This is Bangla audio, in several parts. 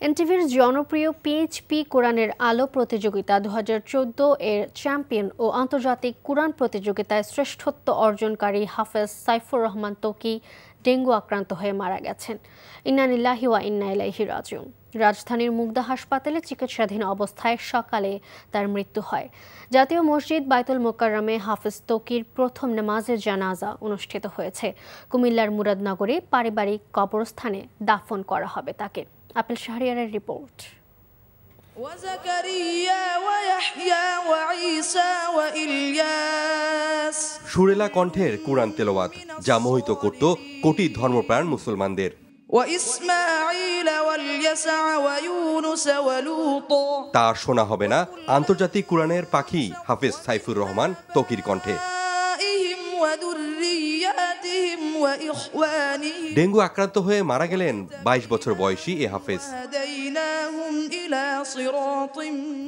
এনটিভির জনপ্রিয় পিএইচপি কোরআনের আলো প্রতিযোগিতা 2014 এর চ্যাম্পিয়ন ও আন্তর্জাতিক কোরআন প্রতিযোগিতায় শ্রেষ্ঠত্ব অর্জনকারী হাফেজ সাইফুর রহমান ত্বকী ডেঙ্গু আক্রান্ত হয়ে মারা গেছেন। ইন্না লিল্লাহি ওয়া ইন্না ইলাইহি রাজিউন। রাজধানীর মুগদা হাসপাতালে চিকিৎসাধীন অবস্থায় সকালে তার মৃত্যু হয়। জাতীয় মসজিদ বায়তুল মোকাররমে হাফেজ ত্বকীর প্রথম নামাজের জানাজা অনুষ্ঠিত হয়েছে। কুমিল্লার মুরাদনগরে পারিবারিক কবরস্থানে দাফন করা হবে তাকে। আপেল শাহরিয়ারের রিপোর্ট। সুরেলা কণ্ঠের কোরআন তেলাওয়াত যা মোহিত করত কোটি ধর্মপ্রাণ মুসলমানদের। তার শোনা হবে না আন্তর্জাতিক কোরআনের পাখি হাফেজ সাইফুর রহমান ত্বকীর কণ্ঠে। ডেঙ্গু আক্রান্ত হয়ে মারা গেলেন 22 বছর বয়সী এ হাফেজ।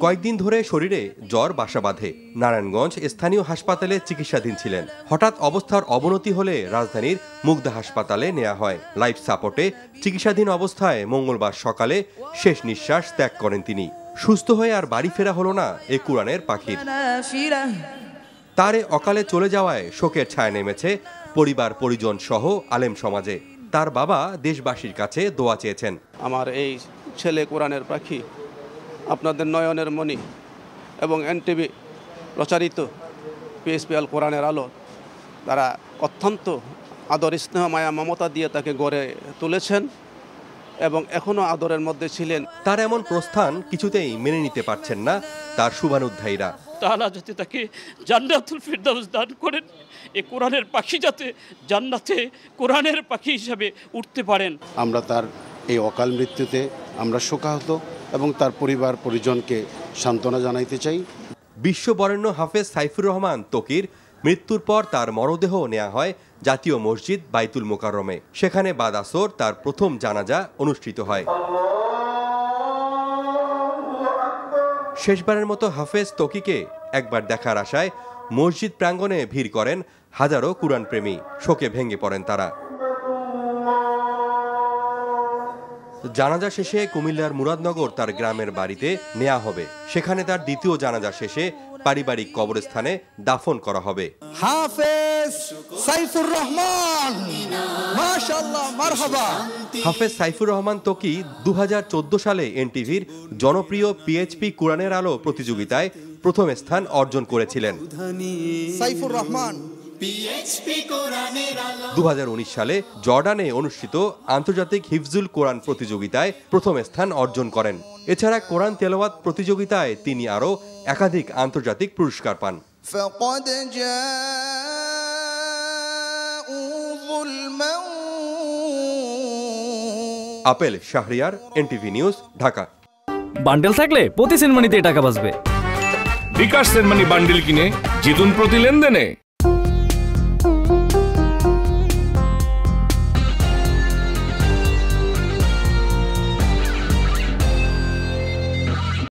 কয়েকদিন ধরে শরীরে জ্বর বাসা বাঁধে। নারায়ণগঞ্জ স্থানীয় হাসপাতালে চিকিৎসাধীন ছিলেন। হঠাৎ অবস্থার অবনতি হলে রাজধানীর মুগদা হাসপাতালে নেওয়া হয়। লাইফ সাপোর্টে চিকিৎসাধীন অবস্থায় মঙ্গলবার সকালে শেষ নিঃশ্বাস ত্যাগ করেন তিনি। সুস্থ হয়ে আর বাড়ি ফেরা হলো না এ কোরআনের পাখির। তারে অকালে চলে যাওয়ায় শোকের ছায়া নেমেছে পরিবার পরিজন সহ আলেম সমাজে। তার বাবা দেশবাসীর কাছে দোয়া চেয়েছেন। আমার এই ছেলে কোরআনের পাখি, আপনাদের নয়নের মণি এবং এনটিভি প্রচারিত পিএইচপি আল কোরআনের আলো, তারা অত্যন্ত আদর স্নেহ মায়া মমতা দিয়ে তাকে গড়ে তুলেছেন এবং এখনো আদরের মধ্যে ছিলেন। তার এমন প্রস্থান কিছুতেই মেনে নিতে পারছেন না তার শুভানুধ্যায়ীরা। তাআলা যাতে তাকে জান্নাতুল ফিরদাউস দান করেন, এই কোরআনের পাখি যাতে জান্নাতে কোরআনের পাখি হিসাবে উঠতে পারেন। আমরা তার এই অকাল মৃত্যুতে আমরা শোকাহত এবং তার পরিবার পরিজনকে সান্ত্বনা জানাইতে চাই। বিশ্ববরেণ্য হাফেজ সাইফুর রহমান ত্বকীর মৃত্যুর পর তার মরদেহ নেওয়া হয় জাতীয় মসজিদ বায়তুল মোকাররমে। সেখানে বাদ আসর তার প্রথম জানাজা অনুষ্ঠিত হয়। শেষবারের মতো হাফেজ ত্বকীকে একবার দেখার আশায় মসজিদ প্রাঙ্গণে ভিড় করেন হাজারো কুরআন প্রেমী। শোকে ভেঙে পড়েন তারা। জানাজা শেষে কুমিল্লার মুরাদনগর তার গ্রামের বাড়িতে নেওয়া হবে। সেখানে তার দ্বিতীয় জানাজা শেষে পারিবারিক কবরস্থানে দাফন করা হবে। হাফেজ সাইফুর রহমান, মাশাআল্লাহ, মারহাবা। হাফেজ সাইফুর রহমান ত্বকী 2014 সালে এনটিভির জনপ্রিয় পিএইচপি কোরআনের আলো প্রতিযোগিতায় প্রথম স্থান অর্জন করেছিলেন। সাইফুর রহমান 2019 সালে জর্ডানে অনুষ্ঠিত আন্তর্জাতিক হিফজুল কোরআন প্রতিযোগিতায় প্রথম স্থান অর্জন করেন। এছাড়া কোরআন তেলাওয়াত প্রতিযোগিতায় তিনি আরও একাধিক আন্তর্জাতিক পুরস্কার পান। Apple Shahriar, NTV news, Dhaka. Bundle থাকলে প্রতি সেনমানিতে টাকা বাঁচবে। বিকাশ সেনমানি বান্ডেল কিনে জিতুন প্রতি লেনদেনে।